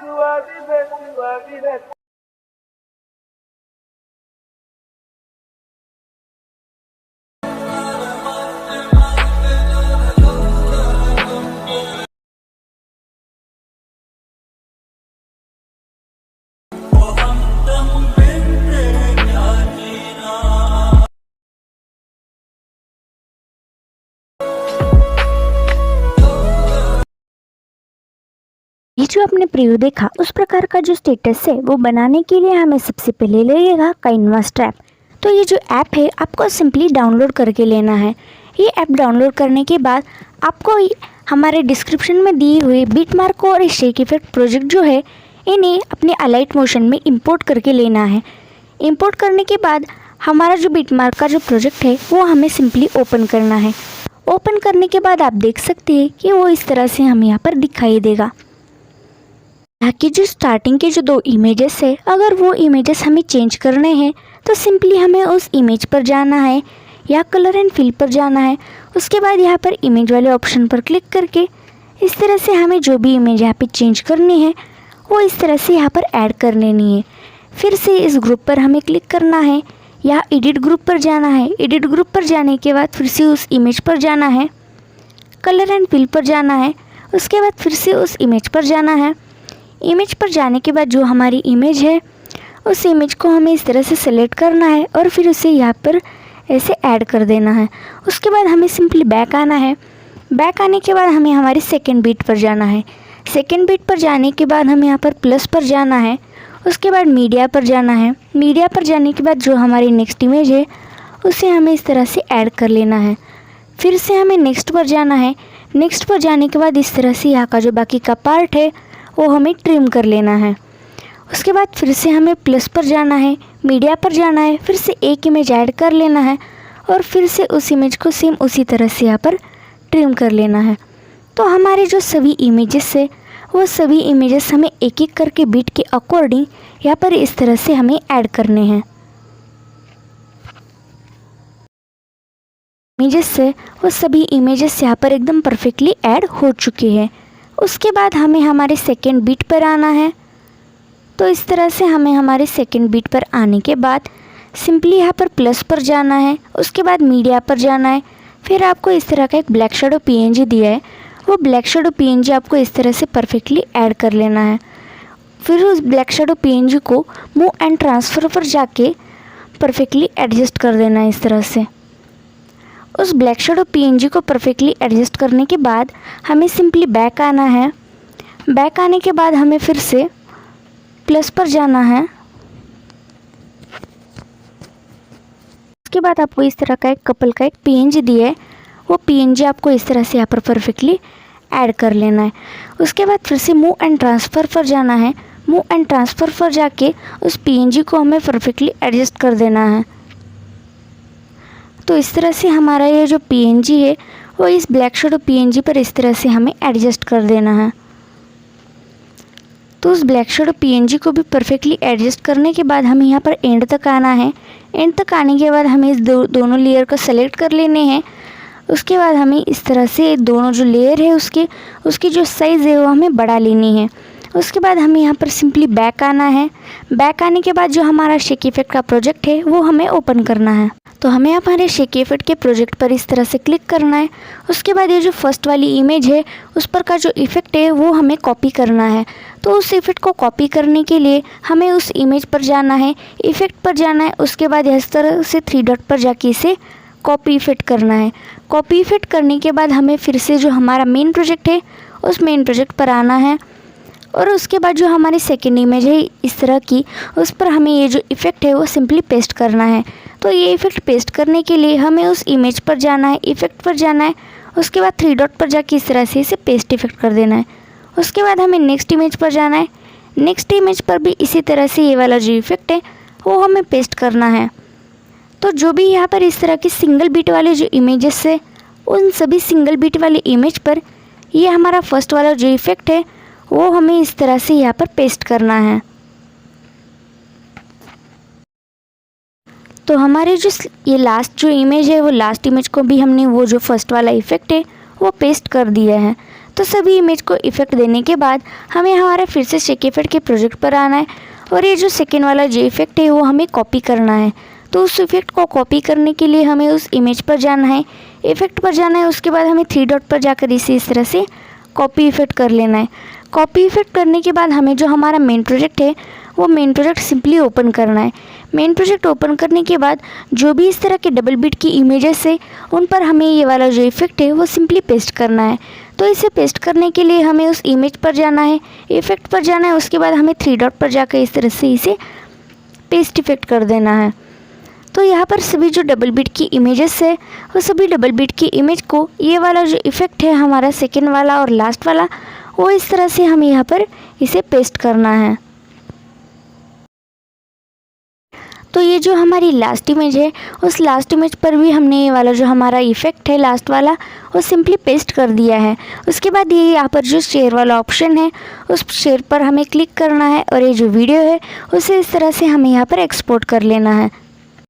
ये जो आपने प्रीव्यू देखा उस प्रकार का जो स्टेटस है वो बनाने के लिए हमें सबसे पहले लगेगा काइनवास्ट ऐप। तो ये जो ऐप है आपको सिंपली डाउनलोड करके लेना है। ये ऐप डाउनलोड करने के बाद आपको हमारे डिस्क्रिप्शन में दी हुई बिटमार्क और शेक इफेक्ट प्रोजेक्ट जो है इन्हें अपने अलाइट मोशन में इंपोर्ट करके लेना है। इंपोर्ट करने के बाद हमारा जो बिटमार्क का जो प्रोजेक्ट है वो हमें सिंपली ओपन करना है। ओपन करने के बाद आप देख सकते हैं कि वो इस तरह से हमें यहाँ पर दिखाई देगा। यहाँ की जो स्टार्टिंग के जो 2 इमेजेस है, अगर वो इमेजेस हमें चेंज करने हैं तो सिंपली हमें उस इमेज पर जाना है या कलर एंड फिल पर जाना है। उसके बाद यहाँ पर इमेज वाले ऑप्शन पर क्लिक करके इस तरह से हमें जो भी इमेज यहाँ पे चेंज करनी है वो इस तरह से यहाँ पर ऐड कर लेनी है। फिर से इस ग्रुप पर हमें क्लिक करना है या एडिट ग्रुप पर जाना है। एडिट ग्रुप पर जाने के बाद फिर से उस इमेज पर जाना है, कलर एंड फिल पर जाना है। उसके बाद फिर से उस इमेज पर जाना है। इमेज पर जाने के बाद जो हमारी इमेज है उस इमेज को हमें इस तरह से सेलेक्ट करना है और फिर उसे यहाँ पर ऐसे ऐड कर देना है। उसके बाद हमें सिंपली बैक आना है। बैक आने के बाद हमें हमारी सेकंड बीट पर जाना है। सेकंड बीट पर जाने के बाद हमें यहाँ पर प्लस पर जाना है। उसके बाद मीडिया पर जाना है। मीडिया पर जाने के बाद जो हमारी नेक्स्ट इमेज है उसे हमें इस तरह से ऐड कर लेना है। फिर से हमें नेक्स्ट पर जाना है। नेक्स्ट पर जाने के बाद इस तरह से यहाँ का जो बाकी का पार्ट है वो हमें ट्रिम कर लेना है। उसके बाद फिर से हमें प्लस पर जाना है, मीडिया पर जाना है, फिर से एक इमेज ऐड कर लेना है और फिर से उस इमेज को सेम उसी तरह से यहाँ पर ट्रिम कर लेना है। तो हमारे जो सभी इमेजेस है वो सभी इमेजेस हमें एक एक करके बीट के अकॉर्डिंग यहाँ पर इस तरह से हमें ऐड करने हैं। इमेजेस से वो सभी इमेजेस यहाँ पर एकदम परफेक्टली ऐड हो चुके हैं। उसके बाद हमें हमारे सेकंड बीट पर आना है। तो इस तरह से हमें हमारे सेकंड बीट पर आने के बाद सिंपली यहाँ पर प्लस पर जाना है। उसके बाद मीडिया पर जाना है। फिर आपको इस तरह का एक ब्लैक शेडो पीएनजी दिया है, वो ब्लैक शेडो पीएनजी आपको इस तरह से परफेक्टली ऐड कर लेना है। फिर उस ब्लैक शेडो पीएनजी को मूव एंड ट्रांसफ़र पर जाके परफेक्टली एडजस्ट कर देना है इस तरह से। उस ब्लैक शेडो पीएनजी को परफेक्टली एडजस्ट करने के बाद हमें सिंपली बैक आना है। बैक आने के बाद हमें फिर से प्लस पर जाना है। उसके बाद आपको इस तरह का एक कपल का एक पीएनजी दिया है, वो पीएनजी आपको इस तरह से यहाँ पर परफेक्टली ऐड कर लेना है। उसके बाद फिर से मूव एंड ट्रांसफ़र पर जाना है। मूव एंड ट्रांसफ़र पर जाके उस पीएनजी को हमें परफेक्टली एडजस्ट कर देना है। तो इस तरह से हमारा ये जो पीएनजी है वो इस ब्लैक शेडो पीएनजी पर इस तरह से हमें एडजस्ट कर देना है। तो उस ब्लैक शेडो पीएनजी को भी परफेक्टली एडजस्ट करने के बाद हमें यहाँ पर एंड तक आना है। एंड तक आने के बाद हमें इस दोनों लेयर को सेलेक्ट कर लेने हैं। उसके बाद हमें इस तरह से दोनों जो लेयर है उसकी जो साइज़ है वो हमें बढ़ा लेनी है। उसके बाद हमें यहाँ पर सिंपली बैक आना है। बैक आने के बाद जो हमारा शेक इफेक्ट का प्रोजेक्ट है वो हमें ओपन करना है। तो हमें हमारे शेक इफेक्ट के प्रोजेक्ट पर इस तरह से क्लिक करना है। उसके बाद ये जो फर्स्ट वाली इमेज है उस पर का जो इफ़ेक्ट है वो हमें कॉपी करना है। तो उस इफ़ेक्ट को कॉपी करने के लिए हमें उस इमेज पर जाना है, इफ़ेक्ट पर जाना है। उसके बाद इस तरह से 3 डॉट पर जाके इसे कॉपी इफ़ेक्ट करना है। कॉपी इफ़ेक्ट करने के बाद हमें फिर से जो हमारा मेन प्रोजेक्ट है उस मेन प्रोजेक्ट पर आना है और उसके बाद जो हमारी सेकेंड इमेज है इस तरह की उस पर हमें ये जो इफ़ेक्ट है वो सिंपली पेस्ट करना है। तो ये इफ़ेक्ट पेस्ट करने के लिए हमें उस इमेज पर जाना है, इफ़ेक्ट पर जाना है। उसके बाद 3 डॉट पर जाके इस तरह से इसे पेस्ट इफ़ेक्ट कर देना है। उसके बाद हमें नेक्स्ट इमेज पर जाना है। नेक्स्ट इमेज पर भी इसी तरह से ये वाला जो इफ़ेक्ट है वो हमें पेस्ट करना है। तो जो भी यहाँ पर इस तरह के सिंगल बीट वाले जो इमेजेस है उन सभी सिंगल बीट वाले इमेज पर ये हमारा फर्स्ट वाला जो इफ़ेक्ट है वो हमें इस तरह से यहाँ पर पेस्ट करना है। तो हमारे जो ये लास्ट जो इमेज है वो लास्ट इमेज को भी हमने वो जो फर्स्ट वाला इफ़ेक्ट है वो पेस्ट कर दिया है। तो सभी इमेज को इफ़ेक्ट देने के बाद हमें हमारा फिर से शेक इफेक्ट के प्रोजेक्ट पर आना है और ये जो सेकेंड वाला जो इफ़ेक्ट है वो हमें कॉपी करना है। तो उस इफ़ेक्ट को कॉपी करने के लिए हमें उस इमेज पर जाना है, इफ़ेक्ट पर जाना है, उसके बाद हमें 3 डॉट पर जाकर इसे इस तरह से कॉपी इफ़ेक्ट कर लेना है। कॉपी इफ़ेक्ट करने के बाद हमें जो हमारा मेन प्रोजेक्ट है वो मेन प्रोजेक्ट सिंपली ओपन करना है। मेन प्रोजेक्ट ओपन करने के बाद जो भी इस तरह के डबल बीट की इमेजेस है उन पर हमें ये वाला जो इफ़ेक्ट है वो सिंपली पेस्ट करना है। तो इसे पेस्ट करने के लिए हमें उस इमेज पर जाना है, इफ़ेक्ट पर जाना है, उसके बाद हमें 3 डॉट पर जाकर इस तरह से इसे पेस्ट इफ़ेक्ट कर देना है। तो यहाँ पर सभी जो डबल बीट की इमेजेस है वो सभी डबल बीट की इमेज को ये वाला जो इफ़ेक्ट है हमारा सेकेंड वाला और लास्ट वाला वो इस तरह से हमें यहाँ पर इसे पेस्ट करना है। तो ये जो हमारी लास्ट इमेज है उस लास्ट इमेज पर भी हमने ये वाला जो हमारा इफ़ेक्ट है लास्ट वाला वो सिंपली पेस्ट कर दिया है। उसके बाद ये यहाँ पर जो शेयर वाला ऑप्शन है उस शेयर पर हमें क्लिक करना है और ये जो वीडियो है उसे इस तरह से हमें यहाँ पर एक्सपोर्ट कर लेना है।